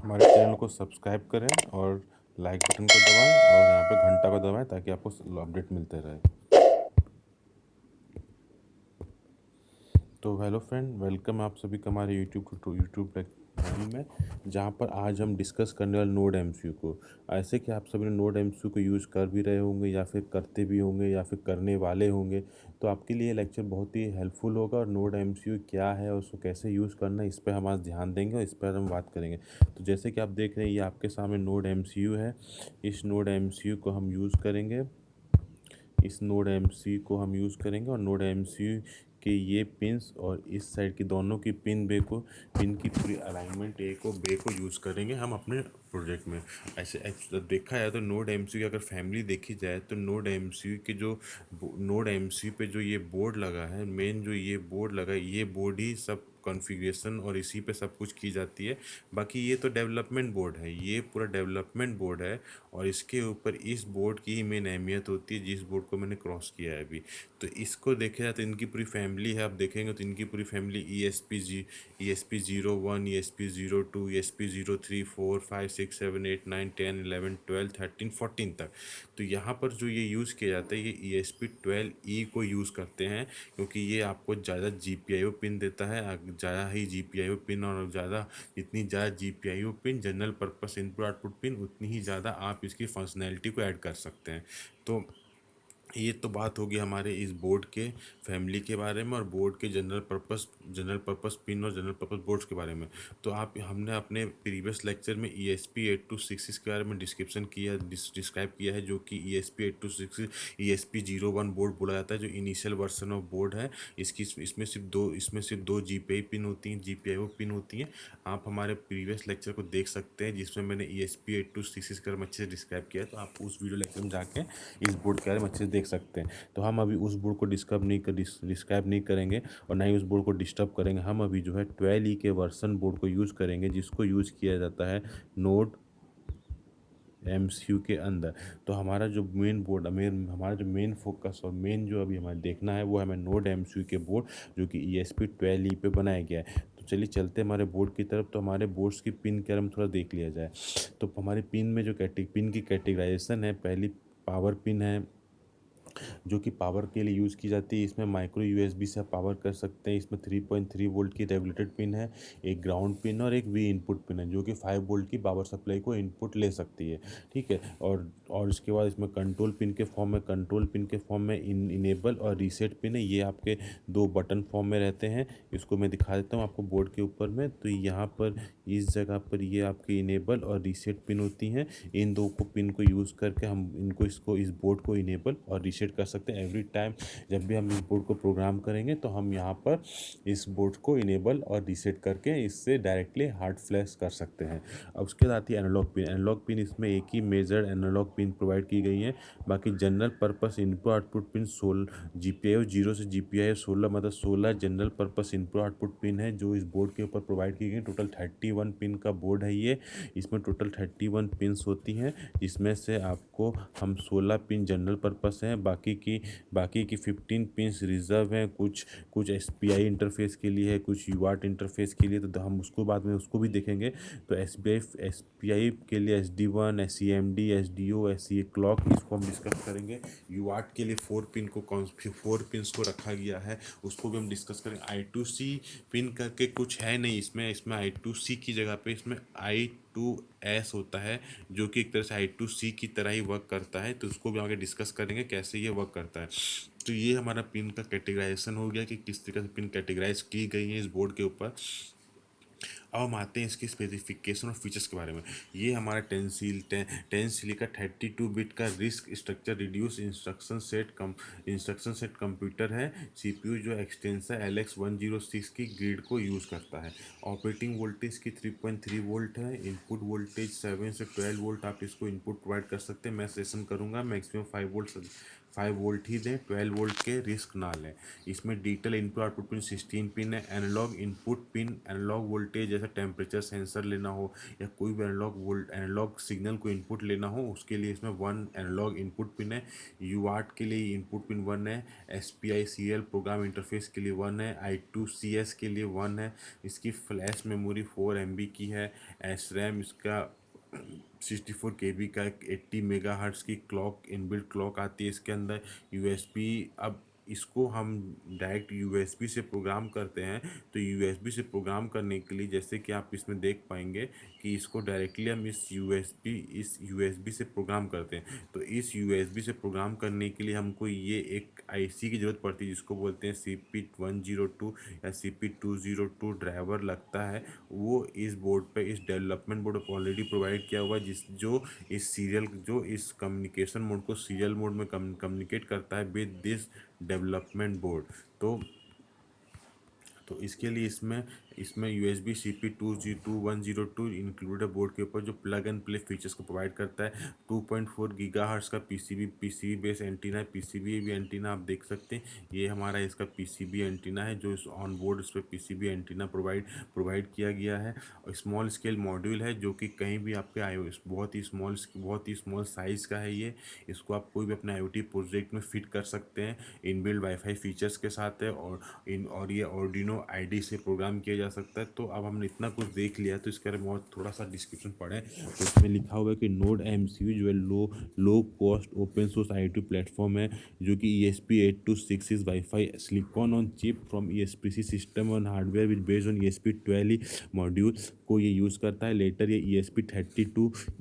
हमारे चैनल को सब्सक्राइब करें और लाइक बटन को दबाएं और यहाँ पे घंटा को दबाएं ताकि आपको अपडेट मिलते रहे। तो हेलो फ्रेंड, वेलकम आप सभी का हमारे यूट्यूब चैनल में, जहाँ पर आज हम डिस्कस करने वाले नोड एमसीयू को। ऐसे कि आप सभी ने नोड एमसीयू को यूज़ कर भी रहे होंगे या फिर करते भी होंगे या फिर करने वाले होंगे, तो आपके लिए लेक्चर बहुत ही हेल्पफुल होगा। और नोड एमसीयू क्या है और उसको कैसे यूज़ करना है, इस पर हम आज ध्यान देंगे और इस पर हम बात करेंगे। तो जैसे कि आप देख रहे हैं, ये आपके सामने नोड एमसीयू है। इस नोड एमसीयू को हम यूज़ करेंगे। इस नोड एमसीयू को हम यूज़ करेंगे और नोड एमसीयू के ये पिंस और इस साइड की दोनों की पिन की पूरी अलाइनमेंट ए को बे को यूज़ करेंगे हम अपने प्रोजेक्ट में। ऐसे देखा जाए तो नोड एमसीयू की अगर फैमिली देखी जाए तो नोड एमसीयू के जो नोड एमसीयू पे जो ये बोर्ड लगा है, मेन जो ये बोर्ड लगा है, ये बोर्ड ही सब कॉन्फ़िगरेशन और इसी पे सब कुछ की जाती है। बाकी ये तो डेवलपमेंट बोर्ड है, ये पूरा डेवलपमेंट बोर्ड है। और इसके ऊपर इस बोर्ड की ही मेन अहमियत होती है, जिस बोर्ड को मैंने क्रॉस किया है अभी। तो इसको देखा जाए तो इनकी पूरी फैमिली है, आप देखेंगे तो इनकी पूरी family E S P 01, E S P 02, E S P 03, 4, 5, 6, 7, 8, 9, 10, 11, 12, 13, 14 तक। तो यहाँ पर जो ये यूज़ किया जाता है, ये ई एस पी 12E को यूज़ करते हैं, क्योंकि ये आपको ज़्यादा G P I O pin देता है। ज़्यादा ही जी पी आई ओ पिन और ज़्यादा जितनी ज़्यादा G P I O pin, general purpose input output pin, उतनी ही ज़्यादा आप इसकी फंक्शनैलिटी को ऐड कर सकते हैं। तो ये तो बात होगी हमारे इस बोर्ड के फैमिली के बारे में और बोर्ड के जनरल पर्पस पिन और जनरल पर्पस बोर्ड्स के बारे में। तो आप हमने अपने प्रीवियस लेक्चर में ई एस पी 8266 के बारे में डिस्क्राइब किया है, जो कि E S P 826 E S P 01 board बोला जाता है, जो इनिशियल वर्सन ऑफ बोर्ड है। इसमें सिर्फ दो जी पी आई पिन होती हैं, जी पी आई ओ पिन होती हैं। आप हमारे प्रीवियस लेक्चर को देख सकते हैं, जिसमें मैंने ई एस पी 8266 के बारे में अच्छे से डिस्क्राइब किया है। तो आप उस वीडियो लेक्चर में जाके इस बोर्ड के बारे में अच्छे से देख सकते हैं। तो हम अभी उस बोर्ड को डिस्क्राइब नहीं करेंगे और ना ही उस बोर्ड को डिस्टर्ब करेंगे। हम अभी जो है 12E के वर्सन बोर्ड को यूज़ करेंगे, जिसको यूज़ किया जाता है नोड एमसीयू के अंदर। तो हमारा जो हमारा जो मेन फोकस और मेन जो अभी हमें देखना है, वो हमें नोड एमसीयू के बोर्ड, जो कि ई एस पी 12E पे बनाया गया है। तो चलिए चलते हैं हमारे बोर्ड की तरफ। तो हमारे बोर्ड्स की पिन के बारे में थोड़ा देख लिया जाए। तो हमारी पिन में जो पिन की कैटेगराइजेशन है, पहली पावर पिन है, जो कि पावर के लिए यूज़ की जाती है। इसमें माइक्रो यूएसबी से आप पावर कर सकते हैं। इसमें 3.3 वोल्ट की रेगुलेटेड पिन है, एक ग्राउंड पिन और एक वी इनपुट पिन है, जो कि 5 वोल्ट की पावर सप्लाई को इनपुट ले सकती है। ठीक है। और इसके बाद इसमें कंट्रोल पिन के फॉर्म में इनेबल और रीसेट पिन है। ये आपके दो बटन फॉर्म में रहते हैं। इसको मैं दिखा देता हूँ आपको बोर्ड के ऊपर में। तो यहाँ पर इस जगह पर ये आपकी इनेबल और रीसेट पिन होती हैं। इन दो को पिन को यूज़ करके हम इस बोर्ड को इनेबल और रीसेट कर सकते हैं। एवरी टाइम जब भी हम इस बोर्ड को प्रोग्राम करेंगे, तो हम यहाँ पर इस बोर्ड को इनेबल और रीसेट करके इससे डायरेक्टली हार्ड फ्लैश कर सकते हैं। अब उसके बाद आती है एनालॉग पिन। इसमें एक ही मेजर एनालॉग पिन प्रोवाइड की गई है। बाकी general purpose input output pin 16 G P I 0 से जी पी आई 16, मतलब 16 general purpose input output pin है, जो इस बोर्ड के ऊपर प्रोवाइड की गई। टोटल 31 पिन का बोर्ड है ये। इसमें टोटल 31 पिन्स होती हैं, जिसमें से आपको हम 16 पिन जनरल पर्पस हैं, बाकी की 15 पिन्स रिजर्व हैं। कुछ कुछ एस पी आई इंटरफेस के लिए है, कुछ यूआर्ट इंटरफेस के लिए। तो हम उसको बाद में उसको भी देखेंगे। तो एस पी आई के लिए SD1, SCMD, SDO, SCA clock, इसको हम डिस्कस करेंगे। यूआर्ट के लिए 4 पिन्स को रखा गया है, उसको भी हम डिस्कस करेंगे। I2C पिन करके कुछ है नहीं इसमें I2C की जगह पे इसमें I2S होता है, जो कि एक तरह से I2C की तरह ही वर्क करता है। तो उसको भी आगे डिस्कस करेंगे कैसे ये वर्क करता है। तो ये हमारा पिन का कैटेगराइजेशन हो गया कि किस तरीके से पिन कैटेगराइज की गई है इस बोर्ड के ऊपर। अब हम आते हैं इसकी स्पेसिफिकेशन और फीचर्स के बारे में। ये हमारा टेंसिली का 32 बिट का risk structure reduce instruction set computer है। सीपीयू जो एक्सटेंसर LX106 की ग्रिड को यूज़ करता है। ऑपरेटिंग वोल्टेज की 3.3 वोल्ट है। इनपुट वोल्टेज 7 से 12 वोल्ट आप इसको इनपुट प्रोवाइड कर सकते हैं। मैं सेशन करूँगा मैक्सिमम 5 वोल्ट ही दें, 12 वोल्ट के रिस्क ना लें। इसमें digital input output pin 16 pin है। Analog input pin, analog voltage जैसे टेम्परेचर सेंसर लेना हो या कोई भी एनालॉग सिग्नल को इनपुट लेना हो, उसके लिए इसमें 1 एनालॉग इनपुट पिन है। यूआर्ट के लिए इनपुट पिन 1 है। SPI सीरियल प्रोग्राम इंटरफेस के लिए 1 है। I2CS के लिए 1 है। इसकी फ्लैश मेमोरी 4 MB की है। SRAM इसका 64 KB का 80 MHz की क्लॉक, इनबिल्ट क्लॉक आती है इसके अंदर। USB, अब इसको हम डायरेक्ट USB से प्रोग्राम करते हैं, तो USB से प्रोग्राम करने के लिए जैसे कि आप इसमें देख पाएंगे कि इसको डायरेक्टली हम इस USB से प्रोग्राम करते हैं। तो इस USB से प्रोग्राम करने के लिए हमको ये एक IC की ज़रूरत पड़ती है, जिसको बोलते हैं CP102 या CP202 ड्राइवर लगता है। वो इस बोर्ड पे, इस डेवलपमेंट बोर्ड पर ऑलरेडी प्रोवाइड किया हुआ है, जो इस कम्युनिकेशन मोड को सीरियल मोड में कम्युनिकेट करता है विद दिस डेवलपमेंट बोर्ड। तो इसके लिए इसमें इसमें USB CP20102 इंक्लूडेड बोर्ड के ऊपर, जो प्लग एंड प्ले फीचर्स को प्रोवाइड करता है। 2.4 गीगाहर्ट्ज़ का PCB बेस एंटीना है। PCB भी एंटीना आप देख सकते हैं, ये हमारा इसका PCB एंटीना है, जो इस ऑन बोर्ड इस पर PCB एंटीना प्रोवाइड किया गया है। और स्मॉल स्केल मॉड्यूल है, जो कि कहीं भी आपके बहुत ही स्मॉल साइज़ का है ये। इसको आप कोई भी अपने IoT प्रोजेक्ट में फिट कर सकते हैं। इनबिल्ट वाईफाई फीचर्स के साथ है, और ये Arduino IDE से प्रोग्राम किया जा सकता है। तो अब हमने इतना कुछ देख लिया, तो इसके बारे में और थोड़ा सा डिस्क्रिप्शन पढ़ें। तो इसमें लिखा हुआ है कि नोड MCU जो है low cost open source IoT platform है, जो कि ESP8266 wifi silicon on chip from ESPC system on hardware which based on ESP12 module को ये यूज़ करता है। लेटर ये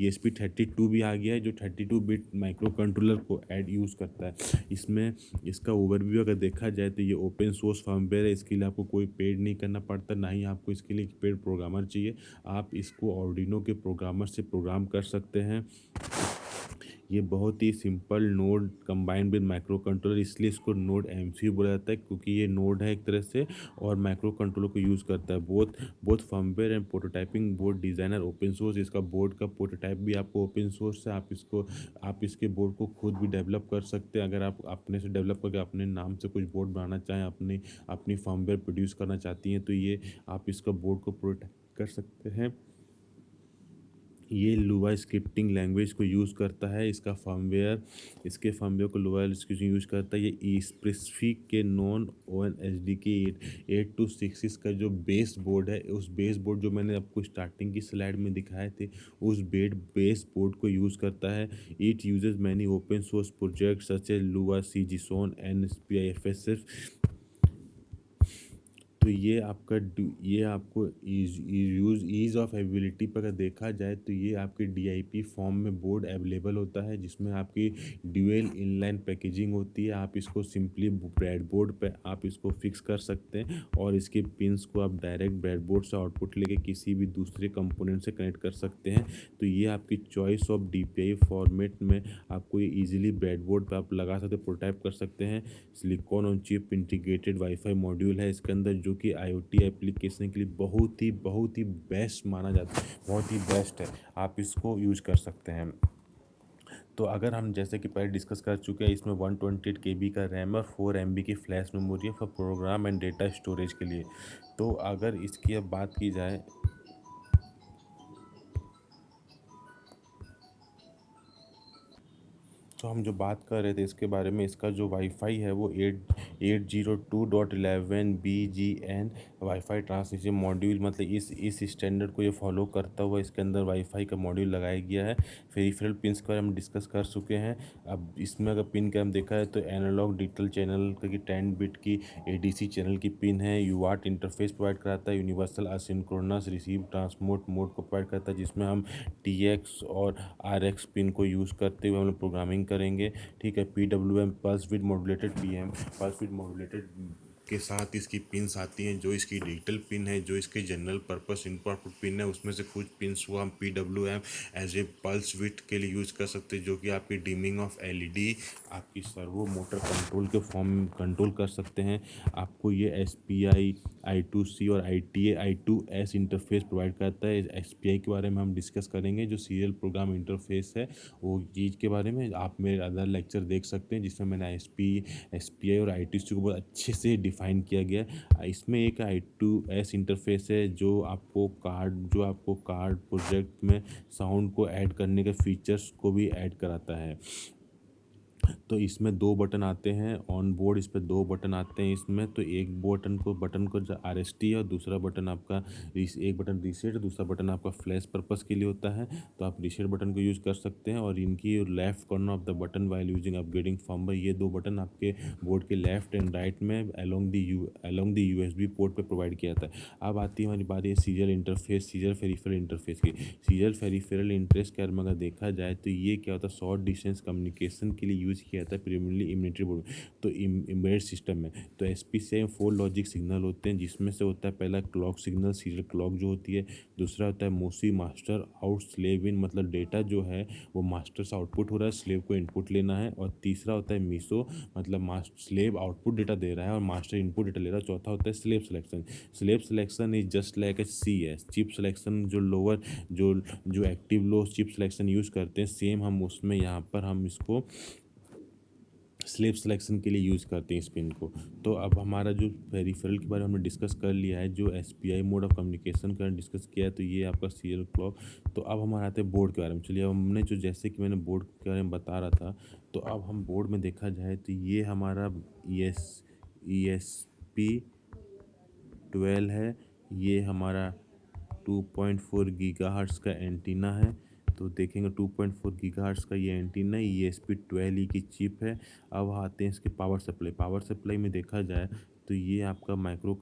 ESP32 भी आ गया है, जो 32 बिट माइक्रो कंट्रोलर को यूज़ करता है। इसमें इसका ओवरव्यू अगर देखा जाए तो ये ओपन सोर्स फर्मवेयर है। इसके लिए आपको कोई पेड नहीं करना पड़ता, ना ही आपको इसके लिए पेड प्रोग्रामर चाहिए। आप इसको Arduino के प्रोग्रामर से प्रोग्राम कर सकते हैं। ये बहुत ही simple node combined with micro controller, इसलिए इसको नोड MCU बोला जाता है, क्योंकि ये नोड है एक तरह से और माइक्रो कंट्रोलर को यूज़ करता है। Both firmware and prototyping board designer open source. इसका बोर्ड का प्रोटोटाइप भी आपको ओपन सोर्स है। आप इसके बोर्ड को खुद भी डेवलप कर सकते हैं। अगर आप अपने से डेवलप करके अपने नाम से कुछ बोर्ड बनाना चाहें, अपनी फर्मवेयर प्रोड्यूस करना चाहती हैं, तो ये आप इसका बोर्ड को प्रोटोटाइप कर सकते हैं। ये लुवा स्क्रिप्टिंग लैंग्वेज को यूज़ करता है। इसके फर्मवेयर को लुवा स्क्रिप्टिंग यूज़ करता है। ये स्पेसिफिक के नॉन ONSDK 8266 का जो बेस बोर्ड है, उस बेस बोर्ड जो मैंने आपको स्टार्टिंग की स्लाइड में दिखाए थे, उस बेस बोर्ड को यूज़ करता है। It uses many open source project such as Lua CGSON NSPI FSF। तो ये आपको ईज़ ऑफ अवेलेबिलिटी पर अगर देखा जाए, तो ये आपके DIP फॉर्म में बोर्ड अवेलेबल होता है, जिसमें आपकी ड्यूअल इनलाइन पैकेजिंग होती है। आप इसको सिंपली ब्रेडबोर्ड पे आप इसको फिक्स कर सकते हैं, और इसके पिंस को आप डायरेक्ट ब्रेडबोर्ड से आउटपुट लेके किसी भी दूसरे कंपोनेंट से कनेक्ट कर सकते हैं। तो ये आपकी चॉइस ऑफ DPI फॉर्मेट में आपको ये ईजिली ब्रेडबोर्ड पे आप लगा सकते, प्रोटोटाइप कर सकते हैं। Silicon on chip integrated wifi module है इसके अंदर, जो कि IoT एप्लीकेशन के लिए बहुत ही बेस्ट माना जाता है, बहुत ही बेस्ट है। आप इसको यूज कर सकते हैं। तो अगर हम जैसे कि पहले डिस्कस कर चुके हैं, इसमें 128 KB का रैम और 4 MB की फ्लैश मेमोरी है for program and data storage के लिए। तो अगर इसकी अब बात की जाए, तो हम जो बात कर रहे थे इसके बारे में, इसका जो वाईफाई है वो 802.11BGN वाईफाई ट्रांसमिशन मॉड्यूल, मतलब इस स्टैंडर्ड को ये फॉलो करता हुआ इसके अंदर वाईफाई का मॉड्यूल लगाया गया है। पेरिफेरल पिन्स का हम डिस्कस कर चुके हैं। अब इसमें अगर पिन का हम देखा है, तो एनालॉग डिजिटल चैनल की 10 बिट की ADC चैनल की पिन है। यूआर्ट इंटरफेस प्रोवाइड कराता है। यूनिवर्सल असिंक्रोनस रिसीव ट्रांसमोट मोड को प्रोवाइड करता है, जिसमें हम TX और RX पिन को यूज़ करते हुए हम लोग प्रोग्रामिंग करेंगे। ठीक है। PWM पल्स विद मॉड्यूलेटेड के साथ इसकी पिन्स आती हैं, जो इसकी डिजिटल पिन है, जो इसके general purpose input output pin है, उसमें से कुछ पिन्स को हम PWM as a pulse width के लिए यूज़ कर सकते हैं, जो कि आपकी डिमिंग ऑफ LED आपकी सर्वो मोटर कंट्रोल के फॉर्म कंट्रोल कर सकते हैं। आपको ये SPI I2C और ITA I2S इंटरफेस प्रोवाइड करता है। SPI के बारे में हम डिस्कस करेंगे, जो सीरियल प्रोग्राम इंटरफेस है, वो चीज़ के बारे में आप मेरे अदर लेक्चर देख सकते हैं, जिसमें मैंने SPI और I2C को बहुत अच्छे से डिफाइन किया गया है। इसमें एक I2S इंटरफेस है, जो आपको कार्ड प्रोजेक्ट में साउंड को ऐड करने के फीचर्स को भी ऐड कराता है। तो इसमें दो बटन आते हैं ऑन बोर्ड, इस पर दो बटन आते हैं इसमें। तो एक बटन को RST है, और दूसरा बटन आपका एक बटन रीसेट, दूसरा बटन आपका फ्लैश पर्पस के लिए होता है। तो आप रीसेट बटन को यूज़ कर सकते हैं, और इनकी left corner of the button while using upgrading firmware, ये दो बटन आपके बोर्ड के लेफ्ट एंड राइट में अलोंग द USB पोर्ट पे प्रोवाइड किया जाता है। अब आती है हमारी बारी serial interface, serial peripheral interface की। सीरियल पेरिफेरल इंटरफेस के बारे में अगर देखा जाए तो ये क्या होता है, शॉर्ट डिस्टेंस कम्युनिकेशन के लिए यूज़ किया जाता है, प्रीमियरली इम्यूनिटी बोर्ड में। तो एम्बेडेड सिस्टम में तो SPCI में 4 लॉजिक सिग्नल होते हैं, जिसमें से होता है पहला क्लॉक सिग्नल, सीरियल क्लॉक जो होती है। दूसरा होता है मोसी मास्टर आउट स्लेव इन, मतलब डेटा जो है वो मास्टर से आउटपुट हो रहा है, स्लेव को इनपुट लेना है। और तीसरा होता है मीसो, मतलब स्लेव आउटपुट डेटा दे रहा है और मास्टर इनपुट डेटा ले रहा है। चौथा होता है slave selection. Slave selection is just like a CS chip selection, जो लोअर जो active low chip selection use करते हैं, सेम हम उसमें यहाँ पर हम इसको स्लेव सिलेक्शन के लिए यूज़ करते हैं इस पिन को। तो अब हमारा जो पेरिफेरल के बारे में हमने डिस्कस कर लिया है, जो SPI मोड ऑफ कम्युनिकेशन का डिस्कस किया है, तो ये आपका सीरियल क्लॉक। तो अब हमारे आते हैं बोर्ड के बारे में। चलिए, अब हमने जो जैसे कि मैंने बोर्ड के बारे में बता रहा था, तो अब हम बोर्ड में देखा जाए तो ये हमारा ESP12 है। ये हमारा 2.4 गीगाहर्ट्ज़ का एंटीना है। तो देखेंगे 2.4 गीगाहर्ट्ज़ का ये एंटीना है, ESP12 की चिप है। अब आते हैं इसके पावर सप्लाई में देखा जाए तो ये आपका माइक्रो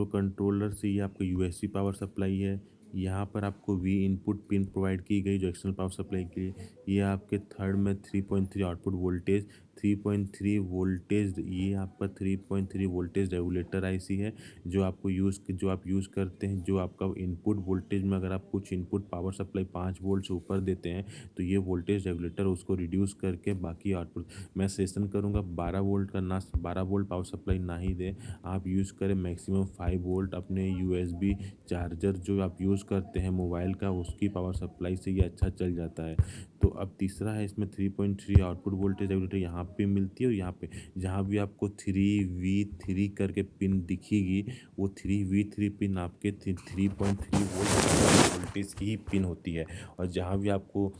कंट्रोलर से ये आपका USB पावर सप्लाई है। यहाँ पर आपको V इनपुट पिन प्रोवाइड की गई, जो एक्सटर्नल पावर सप्लाई के लिए। ये आपके थर्ड में 3.3 आउटपुट वोल्टेज, 3.3 वोल्टेज, ये आपका 3.3 वोल्टेज रेगुलेटर IC है, जो आप यूज़ करते हैं। जो आपका इनपुट वोल्टेज में अगर आप कुछ इनपुट पावर सप्लाई 5 वोल्ट से ऊपर देते हैं, तो ये वोल्टेज रेगुलेटर उसको रिड्यूस करके बाकी आउटपुट। मैं सजेशन करूँगा 12 वोल्ट का ना 12 वोल्ट पावर सप्लाई ना ही दें, आप यूज़ करें मैक्सिमम 5 वोल्ट। अपने USB चार्जर जो आप यूज़ करते हैं मोबाइल का, उसकी पावर सप्लाई से ये अच्छा चल जाता है। तो अब तीसरा है, इसमें 3.3 आउटपुट वोल्टेज रेगुलेटर यहाँ पे मिलती है, और यहाँ पे जहाँ भी आपको 3V3 करके पिन दिखेगी, वो 3V3 पिन आपके 3.3 वोल्ट वोल्टेज की ही पिन होती है। और जहाँ भी आपको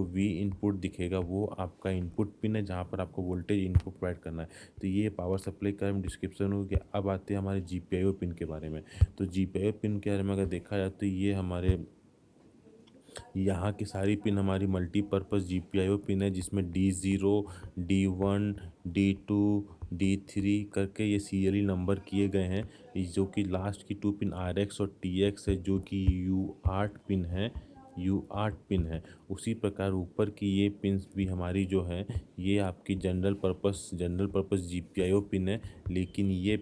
V इनपुट दिखेगा, वो आपका इनपुट पिन है, जहाँ पर आपको वोल्टेज इनपुट प्रोवाइड करना है। तो ये पावर सप्लाई का डिस्क्रिप्शन हो गया। अब आते हैं हमारे GPIO पिन के बारे में। तो GPIO पिन के बारे में अगर देखा जाए तो ये हमारे यहाँ की सारी पिन हमारी मल्टीपर्पज़ GPIO पिन है, जिसमें D0, D1, D2, D3 करके ये सीरियली नंबर किए गए हैं। जो कि लास्ट की 2 पिन RX और TX है, जो कि U8 पिन है। उसी प्रकार ऊपर की ये पिन्स भी हमारी जो है, ये आपकी जनरल पर्पस GPIO पिन है। लेकिन ये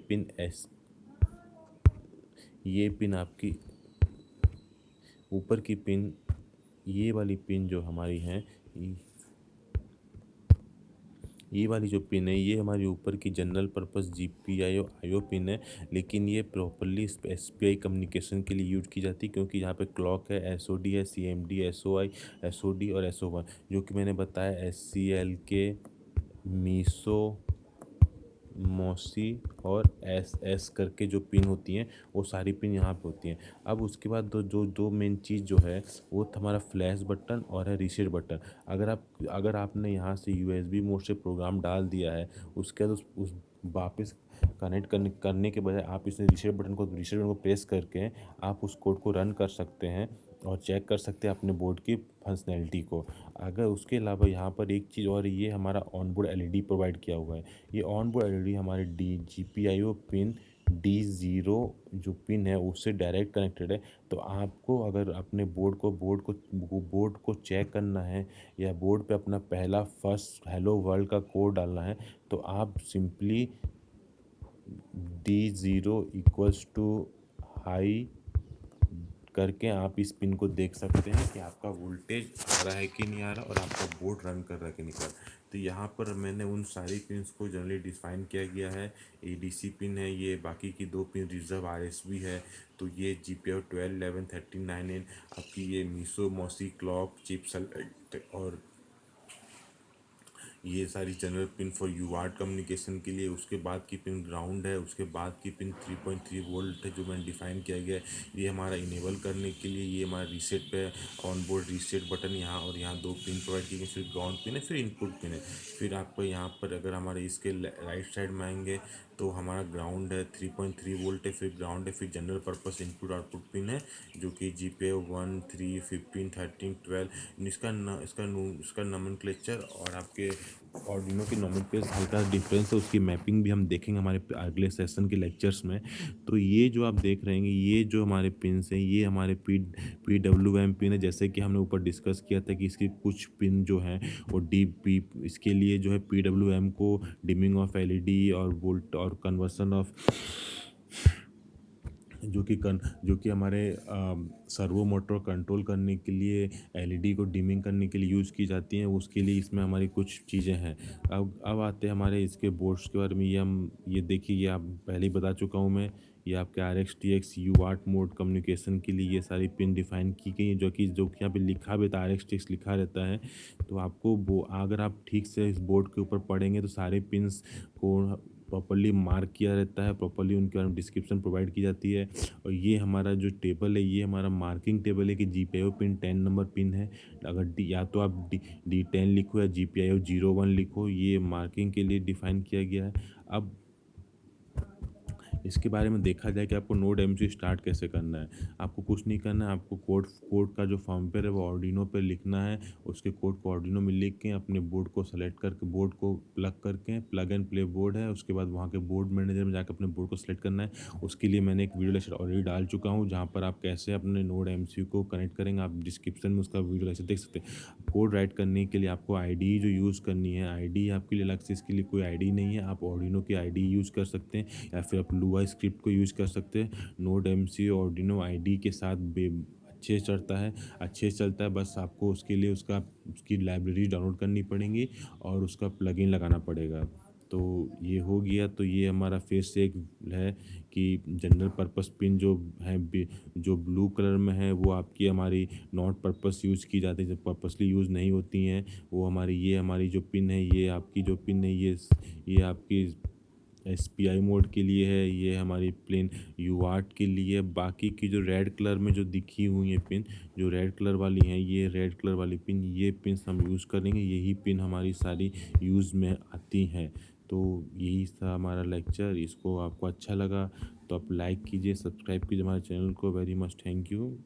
पिन आपकी ऊपर की पिन, ये वाली पिन जो हमारी है, ये वाली जो पिन है, ये हमारी ऊपर की जनरल पर्पस GPIO पिन है। लेकिन ये प्रॉपरली SPI कम्युनिकेशन के लिए यूज की जाती है, क्योंकि यहाँ पे क्लॉक है, SOD है, CMD, SOI, SOD और SO1, जो कि मैंने बताया SCLK, मीसो, मौसी और SS करके जो पिन होती हैं, वो सारी पिन यहाँ पे होती हैं। अब उसके बाद दो मेन चीज़ जो है, वो हमारा फ्लैश बटन और है रीसेट बटन। अगर आपने यहाँ से USB मोड से प्रोग्राम डाल दिया है, उसके बाद उस वापस कनेक्ट करने के बजाय आप इसे रीसेट बटन को प्रेस करके आप उस कोड को रन कर सकते हैं और चेक कर सकते हैं अपने बोर्ड की फंक्शनैलिटी को। अगर उसके अलावा यहाँ पर एक चीज़ और, ये हमारा ऑन बोर्ड LED प्रोवाइड किया हुआ है। ये ऑन बोर्ड LED हमारे GPIO पिन D0 जो पिन है उससे डायरेक्ट कनेक्टेड है। तो आपको अगर अपने बोर्ड को चेक करना है या बोर्ड पे अपना पहला फर्स्ट हेलो वर्ल्ड का कोड डालना है, तो आप simply D0 equals to high करके आप इस पिन को देख सकते हैं कि आपका वोल्टेज आ रहा है कि नहीं आ रहा और आपका बोर्ड रन कर रहा है कि नहीं कर रहा। तो यहाँ पर मैंने उन सारी पिन्स को जनरली डिफाइन किया गया है। एडीसी पिन है ये, बाकी की दो पिन रिजर्व आरएसबी है। तो ये GPIO 12 11 39 आपकी ये MISO MOSI clock chip select, और ये सारी general pin for UART communication के लिए। उसके बाद की पिन ग्राउंड है, उसके बाद की पिन 3.3 वोल्ट है जो मैंने डिफाइन किया गया है। ये हमारा इनेबल करने के लिए ये हमारा रीसेट पे ऑन बोर्ड रीसेट बटन यहाँ, और यहाँ दो पिन प्रोवाइड की गई, फिर ग्राउंड पिन है, फिर इनपुट पिन है। फिर आपको यहाँ पर अगर हमारे इसके राइट साइड में आएंगे तो हमारा ग्राउंड है, 3.3 वोल्ट है, फिर ग्राउंड है, फिर general purpose input output pin है जो कि GPIO 1 3 15 13 12। इसका नोमेनक्लेचर और आपके आर्डिनो की नोमेनक्लेचर हल्का डिफरेंस है, उसकी मैपिंग भी हम देखेंगे हमारे अगले सेशन के लेक्चर्स में। तो ये जो आप देख रहे हैं, ये जो हमारे पिन्स हैं ये हमारे PWM पिन है। जैसे कि हमने ऊपर डिस्कस किया था कि इसकी कुछ पिन जो हैं वो DP, इसके लिए जो है PWM को डिमिंग ऑफ LED और वोल्ट और कन्वर्सन ऑफ जो कि हमारे सर्वो मोटर कंट्रोल करने के लिए, LED को डिमिंग करने के लिए यूज़ की जाती हैं। उसके लिए इसमें हमारी कुछ चीज़ें हैं। अब आते हैं हमारे इसके बोर्ड्स के बारे में। ये देखिए, ये आप पहले ही बता चुका हूँ मैं। ये आपके RX TX UART mode communication के लिए ये सारी पिन डिफाइन की गई हैं, जो कि यहाँ पे लिखा भी था, RX TX लिखा रहता है। तो आपको वो अगर आप ठीक से इस बोर्ड के ऊपर पढ़ेंगे तो सारे पिन्स को प्रॉपर्ली मार्क किया रहता है, प्रॉपर्ली उनके बारे में डिस्क्रिप्शन प्रोवाइड की जाती है। और ये हमारा जो टेबल है ये हमारा मार्किंग टेबल है कि GPIO पिन 10 नंबर पिन है। अगर या तो आप D10 लिखो या GPIO 01 लिखो, ये मार्किंग के लिए डिफाइन किया गया है। अब इसके बारे में देखा जाए कि आपको नोड एमसी स्टार्ट कैसे करना है। आपको कुछ नहीं करना है, आपको कोड का जो फॉर्मवेयर है वो आर्डिनो पे लिखना है। उसके कोड को आर्डिनो में लिख के अपने बोर्ड को सेलेक्ट करके, बोर्ड को प्लग करके, प्लग एंड प्ले बोर्ड है, उसके बाद वहाँ के बोर्ड मैनेजर में जाकर अपने बोर्ड को सेलेक्ट करना है। उसके लिए मैंने एक वीडियो लेक्चर ऑलरेडी डाल चुका हूँ जहाँ पर आप कैसे अपने नोड एमसी को कनेक्ट करेंगे, आप डिस्क्रिप्शन में उसका वीडियो लेक्चर देख सकते हैं। कोड राइट करने के लिए आपको आईडी जो यूज़ करनी है, आईडी आपके लिए अलग से, इसके लिए कोई आईडी नहीं है। आप आर्डिनो की आईडी यूज़ कर सकते हैं या फिर आप लुआ स्क्रिप्ट को यूज़ कर सकते हैं। नोड एमसी आर्डिनो आईडी के साथ अच्छे से चलता है। बस आपको उसके लिए उसकी लाइब्रेरी डाउनलोड करनी पड़ेंगी और उसका प्लगइन लगाना पड़ेगा। तो ये हो गया। तो ये हमारा फिर से एक है कि जनरल पर्पस पिन जो है, जो ब्लू कलर में है, वो आपकी हमारी नॉट पर्पस यूज़ की जाती है, जो पर्पसली यूज़ नहीं होती हैं। वो हमारी जो पिन है, ये आपकी जो पिन है, ये आपकी SPI मोड के लिए है, ये हमारी प्लेन यूआर्ट के लिए। बाकी की जो रेड कलर में जो दिखी हुई है पिन, जो रेड कलर वाली हैं, ये रेड कलर वाली पिन, ये पिन हम यूज़ करेंगे। यही पिन हमारी सारी यूज़ में आती हैं। तो यही था हमारा लेक्चर। इसको आपको अच्छा लगा तो आप लाइक कीजिए, सब्सक्राइब कीजिए हमारे चैनल को। Very much thank you.